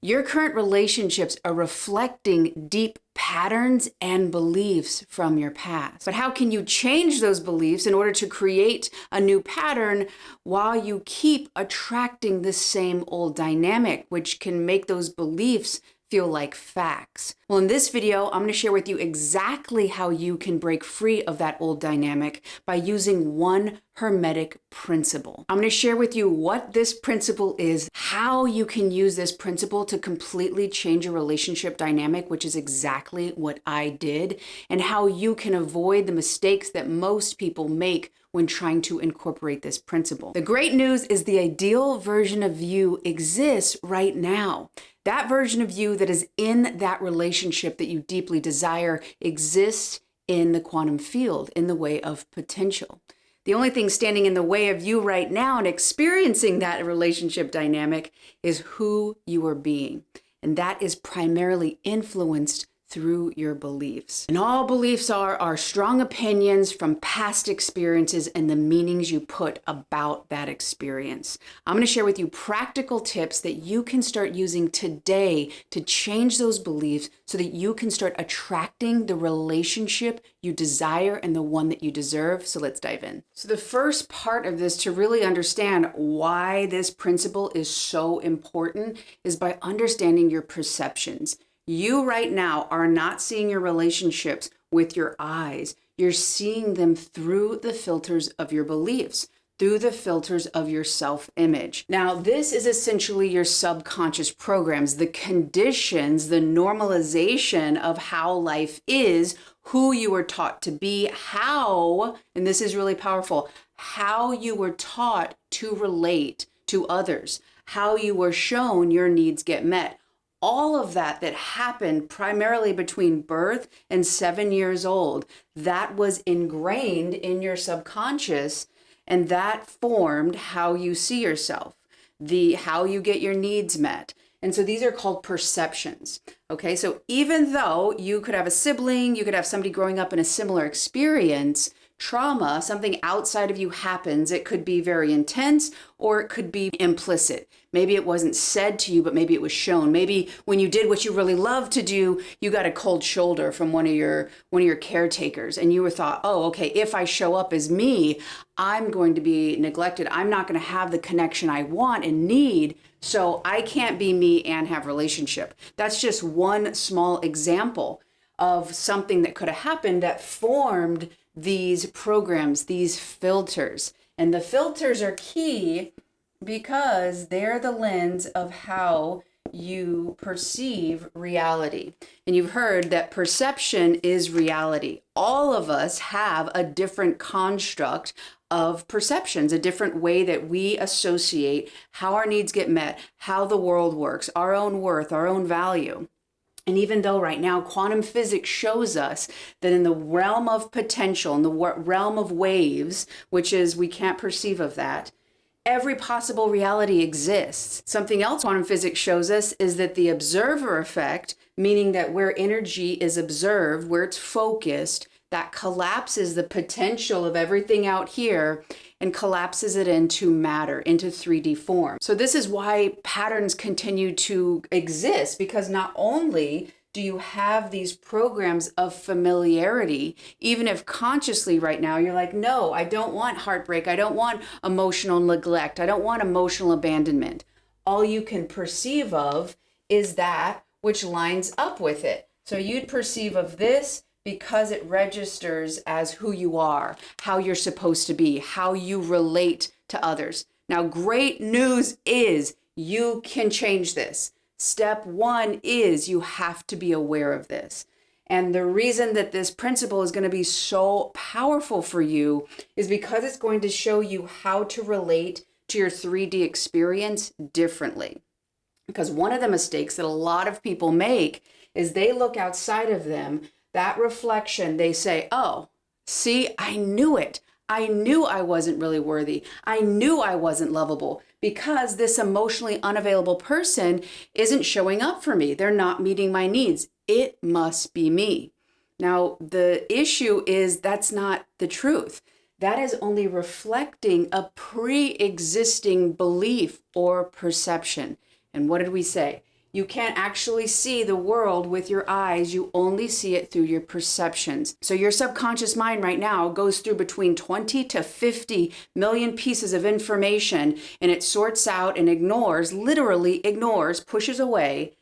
Your current relationships are reflecting deep patterns and beliefs from your past. But how can you change those beliefs in order to create a new pattern while you keep attracting the same old dynamic, which can make those beliefs feel like facts? Well, in this video, I'm going to share with you exactly how you can break free of that old dynamic by using one Hermetic principle. I'm going to share with you what this principle is, how you can use this principle to completely change your relationship dynamic, which is exactly what I did, and how you can avoid the mistakes that most people make when trying to incorporate this principle. The great news is the ideal version of you exists right now. That version of you that is in that relationship that you deeply desire exists in the quantum field in the way of potential. The only thing standing in the way of you right now and experiencing that relationship dynamic is who you are being. And that is primarily influenced through your beliefs. And all beliefs are strong opinions from past experiences and the meanings you put about that experience. I'm going to share with you practical tips that you can start using today to change those beliefs so that you can start attracting the relationship you desire and the one that you deserve. So let's dive in. So the first part of this to really understand why this principle is so important is by understanding your perceptions. You right now are not seeing your relationships with your eyes. You're seeing them through the filters of your beliefs, through the filters of your self-image. Now, this is essentially your subconscious programs, the conditions, the normalization of how life is, who you were taught to be, how, and this is really powerful, how you were taught to relate to others, how you were shown your needs get met. All of that happened primarily between birth and 7 years old, that was ingrained in your subconscious, and that formed how you see yourself, how you get your needs met. And so these are called perceptions. Okay, so even though you could have a sibling, you could have somebody growing up in a similar experience, trauma, something outside of you happens. It could be very intense or it could be implicit. Maybe it wasn't said to you, but maybe it was shown. Maybe when you did what you really loved to do, you got a cold shoulder from one of your caretakers and you were thought, oh, okay, if I show up as me, I'm going to be neglected. I'm not going to have the connection I want and need. So I can't be me and have relationship. That's just one small example of something that could have happened that formed these programs, these filters. And the filters are key because they're the lens of how you perceive reality. And you've heard that perception is reality. All of us have a different construct of perceptions, a different way that we associate how our needs get met, how the world works, our own worth, our own value. And even though right now quantum physics shows us that in the realm of potential, in the realm of waves, which is we can't perceive of that, every possible reality exists. Something else quantum physics shows us is that the observer effect, meaning that where energy is observed, where it's focused, that collapses the potential of everything out here and collapses it into matter, into 3D form. So this is why patterns continue to exist, because not only do you have these programs of familiarity, even if consciously right now you're like, no, I don't want heartbreak, I don't want emotional neglect, I don't want emotional abandonment. All you can perceive of is that which lines up with it. So you'd perceive of this because it registers as who you are, how you're supposed to be, how you relate to others. Now, great news is you can change this. Step one is you have to be aware of this. And the reason that this principle is going to be so powerful for you is because it's going to show you how to relate to your 3D experience differently. Because one of the mistakes that a lot of people make is they look outside of them, that reflection, they say, oh, see, I knew it. I knew I wasn't really worthy. I knew I wasn't lovable because this emotionally unavailable person isn't showing up for me. They're not meeting my needs. It must be me. Now, the issue is that's not the truth. That is only reflecting a pre-existing belief or perception. And what did we say? You can't actually see the world with your eyes. You only see it through your perceptions. So your subconscious mind right now goes through between 20 to 50 million pieces of information, and it sorts out and ignores, literally ignores, pushes away,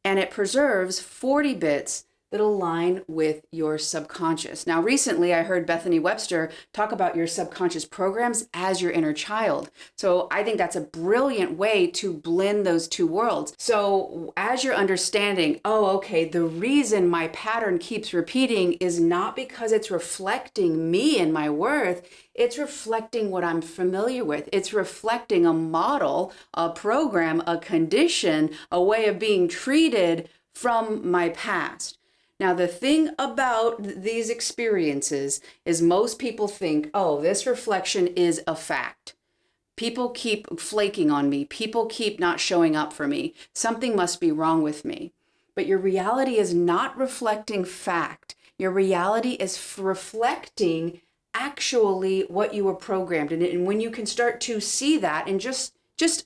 and it preserves 40 bits that align with your subconscious. Now, recently I heard Bethany Webster talk about your subconscious programs as your inner child. So I think that's a brilliant way to blend those two worlds. So as you're understanding, oh, okay, the reason my pattern keeps repeating is not because it's reflecting me and my worth. It's reflecting what I'm familiar with. It's reflecting a model, a program, a condition, a way of being treated from my past. Now, the thing about these experiences is most people think, oh, this reflection is a fact. People keep flaking on me. People keep not showing up for me. Something must be wrong with me. But your reality is not reflecting fact. Your reality is reflecting actually what you were programmed. And when you can start to see that and just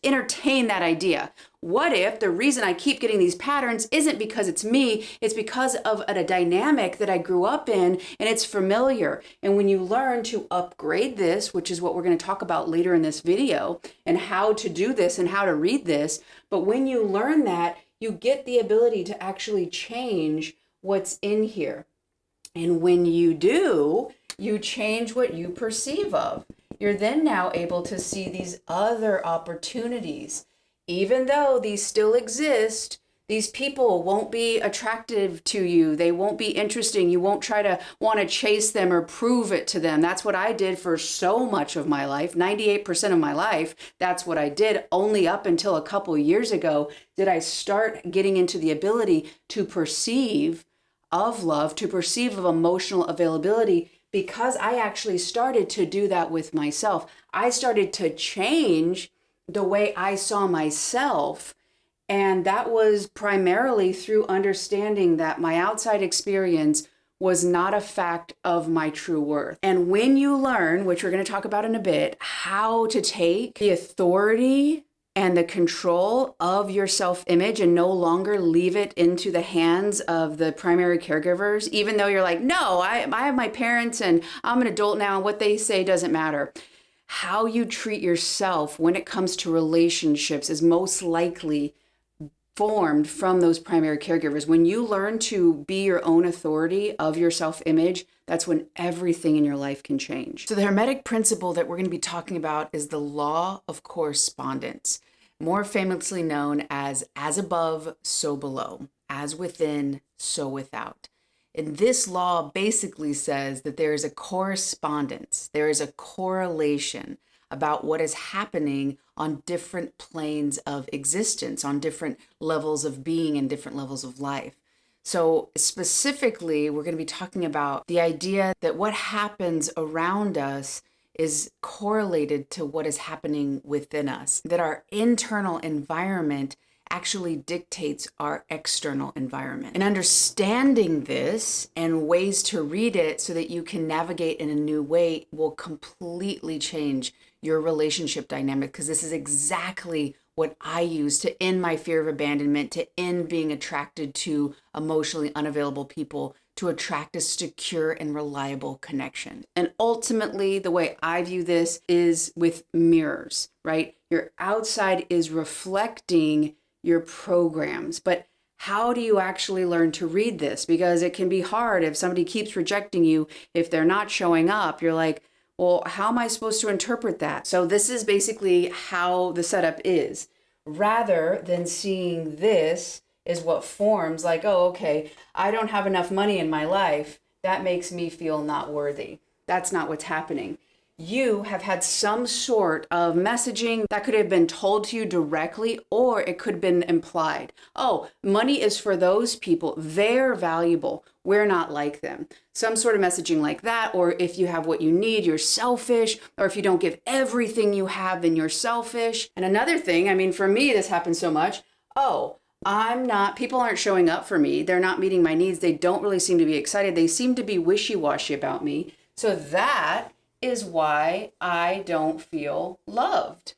entertain that idea. What if the reason I keep getting these patterns isn't because it's me, it's because of a dynamic that I grew up in and it's familiar. And when you learn to upgrade this, which is what we're going to talk about later in this video, and how to do this and how to read this, but when you learn that, you get the ability to actually change what's in here. And when you do, you change what you perceive of. You're then now able to see these other opportunities. Even though these still exist, these people won't be attractive to you. They won't be interesting. You won't try to want to chase them or prove it to them. That's what I did for so much of my life. 98% of my life, that's what I did. Only up until a couple years ago did I start getting into the ability to perceive of love, to perceive of emotional availability, because I actually started to do that with myself. I started to change the way I saw myself. And that was primarily through understanding that my outside experience was not a fact of my true worth. And when you learn, which we're going to talk about in a bit, how to take the authority and the control of your self-image and no longer leave it into the hands of the primary caregivers, even though you're like, no, I have my parents and I'm an adult now and what they say doesn't matter. How you treat yourself when it comes to relationships is most likely formed from those primary caregivers. When you learn to be your own authority of your self-image, that's when everything in your life can change. So the Hermetic Principle that we're going to be talking about is the law of correspondence, more famously known as above, so below, as within, so without. And this law basically says that there is a correspondence, there is a correlation about what is happening on different planes of existence, on different levels of being and different levels of life. So specifically, we're going to be talking about the idea that what happens around us is correlated to what is happening within us, that our internal environment actually dictates our external environment. And understanding this and ways to read it so that you can navigate in a new way will completely change your relationship dynamic, because this is exactly what I use to end my fear of abandonment, to end being attracted to emotionally unavailable people, to attract a secure and reliable connection. And ultimately, the way I view this is with mirrors, right? Your outside is reflecting your programs, but how do you actually learn to read this? Because it can be hard if somebody keeps rejecting you, if they're not showing up, you're like, well, how am I supposed to interpret that? So this is basically how the setup is. Rather than seeing this is what forms like, oh, okay, I don't have enough money in my life. That makes me feel not worthy. That's not what's happening. You have had some sort of messaging that could have been told to you directly, or it could have been implied. Oh, money is for those people. They're valuable. We're not like them. Some sort of messaging like that, or if you have what you need, you're selfish, or if you don't give everything you have, then you're selfish. And another thing, I mean, for me, this happens so much. Oh, people aren't showing up for me. They're not meeting my needs. They don't really seem to be excited. They seem to be wishy-washy about me. So that is why I don't feel loved.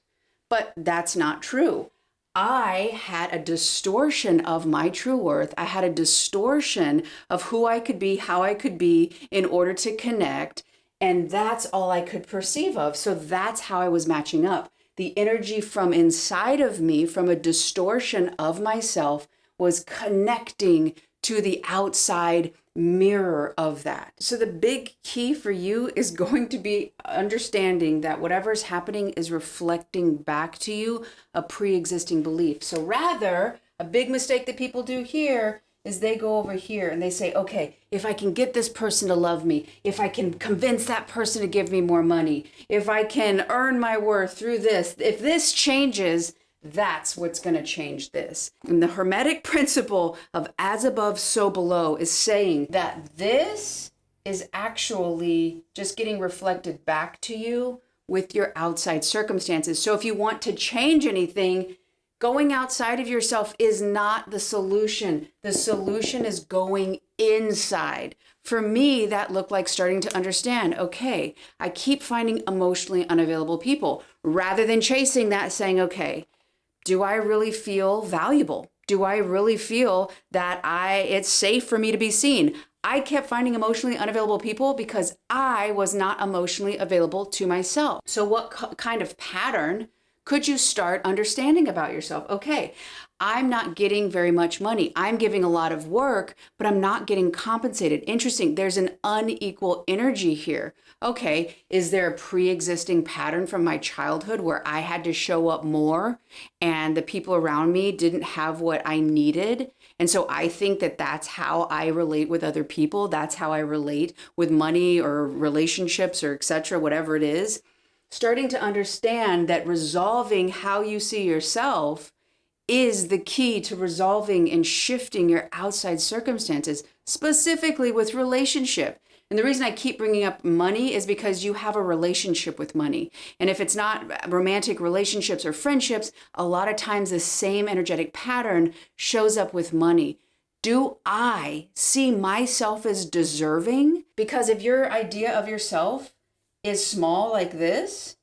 But that's not true. I had a distortion of my true worth. I had a distortion of who I could be, how I could be in order to connect. And that's all I could perceive of. So that's how I was matching up. The energy from inside of me, from a distortion of myself, was connecting to the outside mirror of that. So the big key for you is going to be understanding that whatever is happening is reflecting back to you a pre-existing belief. So rather, a big mistake that people do here is they go over here and they say, okay, if I can get this person to love me, if I can convince that person to give me more money, if I can earn my worth through this, if this changes, that's what's going to change this. And the Hermetic Principle of as above, so below is saying that this is actually just getting reflected back to you with your outside circumstances. So if you want to change anything, going outside of yourself is not the solution. The solution is going inside. For me, that looked like starting to understand, okay, I keep finding emotionally unavailable people. Rather than chasing that, saying, okay, do I really feel valuable? Do I really feel that it's safe for me to be seen? I kept finding emotionally unavailable people because I was not emotionally available to myself. So what kind of pattern could you start understanding about yourself? Okay, I'm not getting very much money. I'm giving a lot of work, but I'm not getting compensated. Interesting. There's an unequal energy here. Okay, is there a pre-existing pattern from my childhood where I had to show up more and the people around me didn't have what I needed? And so I think that that's how I relate with other people. That's how I relate with money or relationships or etc., whatever it is. Starting to understand that resolving how you see yourself is the key to resolving and shifting your outside circumstances, specifically with relationship. And the reason I keep bringing up money is because you have a relationship with money. And if it's not romantic relationships or friendships, a lot of times the same energetic pattern shows up with money. Do I see myself as deserving? Because if your idea of yourself is small like this,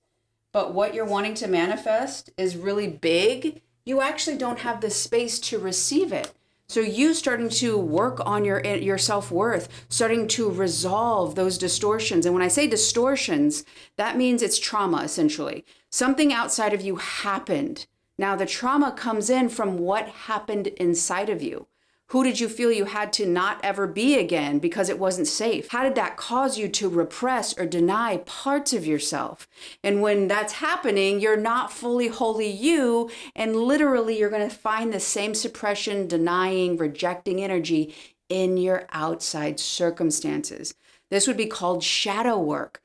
but what you're wanting to manifest is really big, you actually don't have the space to receive it. So you starting to work on your self-worth, starting to resolve those distortions. And when I say distortions, that means it's trauma, essentially. Something outside of you happened. Now the trauma comes in from what happened inside of you. Who did you feel you had to not ever be again because it wasn't safe? How did that cause you to repress or deny parts of yourself? And when that's happening, you're not fully wholly you, and literally you're going to find the same suppression, denying, rejecting energy in your outside circumstances. This would be called shadow work.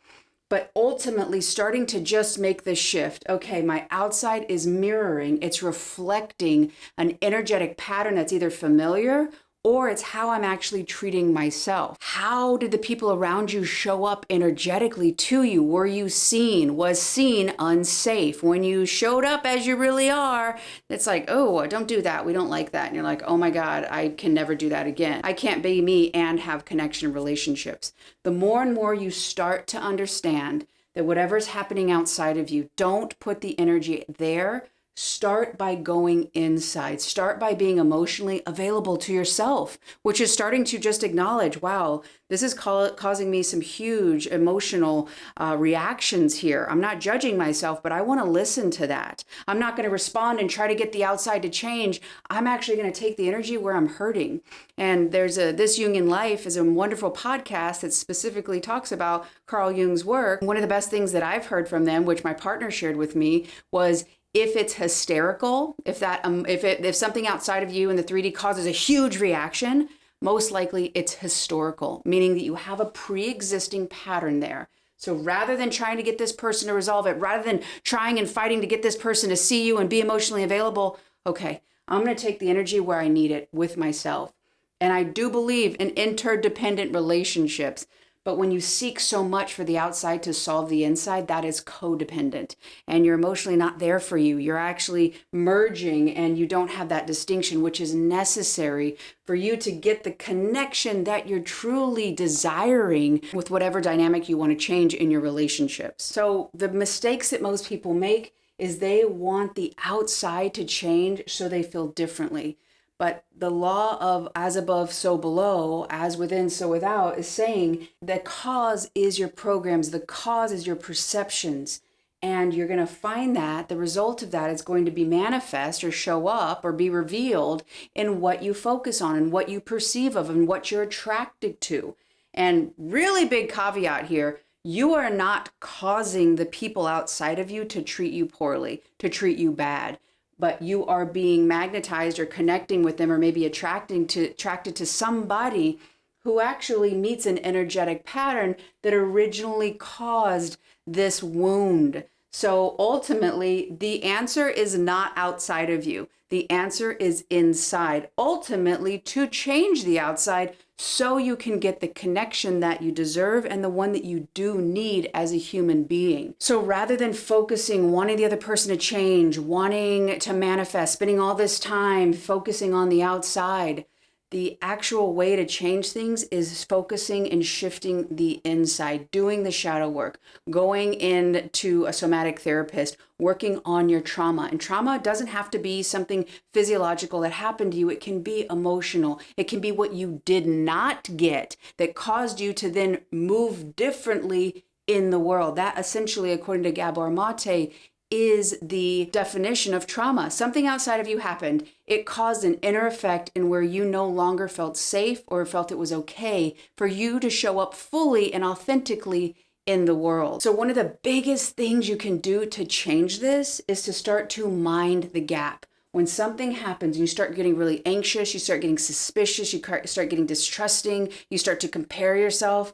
But ultimately starting to just make this shift. Okay, my outside is mirroring, it's reflecting an energetic pattern that's either familiar or it's how I'm actually treating myself. How did the people around you show up energetically to you? Were you seen? Was seen unsafe? When you showed up as you really are, it's like, oh, don't do that. We don't like that. And you're like, oh my God, I can never do that again. I can't be me and have connection relationships. The more and more you start to understand that whatever's happening outside of you, don't put the energy there. Start by going inside. Start by being emotionally available to yourself, which is starting to just acknowledge, wow, this is causing me some huge emotional reactions here. I'm not judging myself, but I want to listen to that. I'm not going to respond and try to get the outside to change. I'm actually going to take the energy where I'm hurting. And there's This Jungian Life is a wonderful podcast that specifically talks about Carl Jung's work. One of the best things that I've heard from them, which my partner shared with me, was if it's hysterical, if something outside of you in the 3D causes a huge reaction, most likely it's historical, meaning that you have a pre-existing pattern there. So rather than trying to get this person to resolve it, rather than trying and fighting to get this person to see you and be emotionally available, okay, I'm going to take the energy where I need it with myself. And I do believe in interdependent relationships. But when you seek so much for the outside to solve the inside, that is codependent. And you're emotionally not there for you. You're actually merging and you don't have that distinction, which is necessary for you to get the connection that you're truly desiring with whatever dynamic you want to change in your relationships. So the mistakes that most people make is they want the outside to change so they feel differently. But the law of as above, so below, as within, so without is saying the cause is your programs, the cause is your perceptions. And you're going to find that the result of that is going to be manifest or show up or be revealed in what you focus on and what you perceive of and what you're attracted to. And really big caveat here, you are not causing the people outside of you to treat you poorly, to treat you bad, but you are being magnetized or connecting with them or maybe attracted to somebody who actually meets an energetic pattern that originally caused this wound. So ultimately, the answer is not outside of you. The answer is inside. Ultimately, to change the outside so you can get the connection that you deserve and the one that you do need as a human being. So rather than focusing, wanting the other person to change, wanting to manifest, spending all this time focusing on the outside, the actual way to change things is focusing and shifting the inside, doing the shadow work, going into a somatic therapist, working on your trauma. And trauma doesn't have to be something physiological that happened to you. It can be emotional. It can be what you did not get that caused you to then move differently in the world. That essentially, according to Gabor Mate, is the definition of trauma. Something outside of you happened. It caused an inner effect in where you no longer felt safe or felt it was okay for you to show up fully and authentically in the world. So one of the biggest things you can do to change this is to start to mind the gap. When something happens, you start getting really anxious, you start getting suspicious, you start getting distrusting, you start to compare yourself.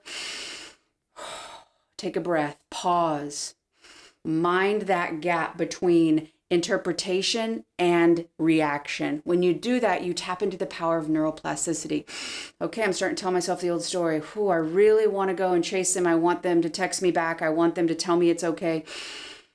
Take a breath, pause. Mind that gap between interpretation and reaction. When you do that, you tap into the power of neuroplasticity. Okay, I'm starting to tell myself the old story. I really want to go and chase them. I want them to text me back. I want them to tell me it's okay.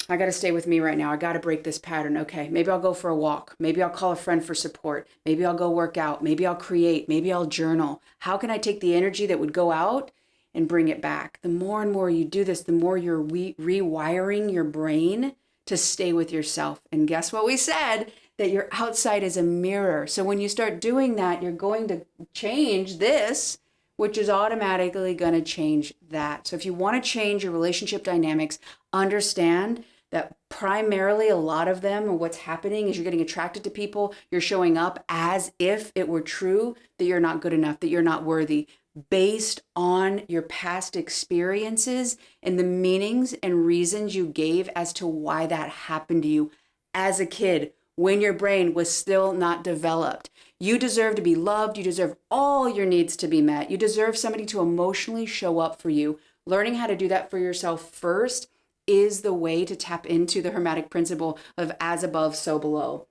I got to stay with me right now. I got to break this pattern. Okay, maybe I'll go for a walk. Maybe I'll call a friend for support. Maybe I'll go work out. Maybe I'll create. Maybe I'll journal. How can I take the energy that would go out and bring it back? The more and more you do this, the more you're rewiring your brain to stay with yourself. And guess what we said? That your outside is a mirror. So when you start doing that, you're going to change this, which is automatically going to change that. So if you want to change your relationship dynamics, understand that primarily a lot of them, or what's happening is you're getting attracted to people, you're showing up as if it were true that you're not good enough, that you're not worthy, based on your past experiences and the meanings and reasons you gave as to why that happened to you as a kid when your brain was still not developed. You deserve to be loved. You deserve all your needs to be met. You deserve somebody to emotionally show up for you. Learning how to do that for yourself first is the way to tap into the Hermetic Principle of as above, so below,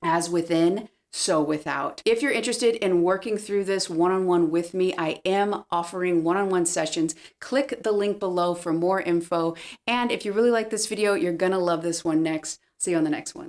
as within, so without. If you're interested in working through this one-on-one with me, I am offering one-on-one sessions. Click the link below for more info. And if you really like this video, you're gonna love this one next. See you on the next one.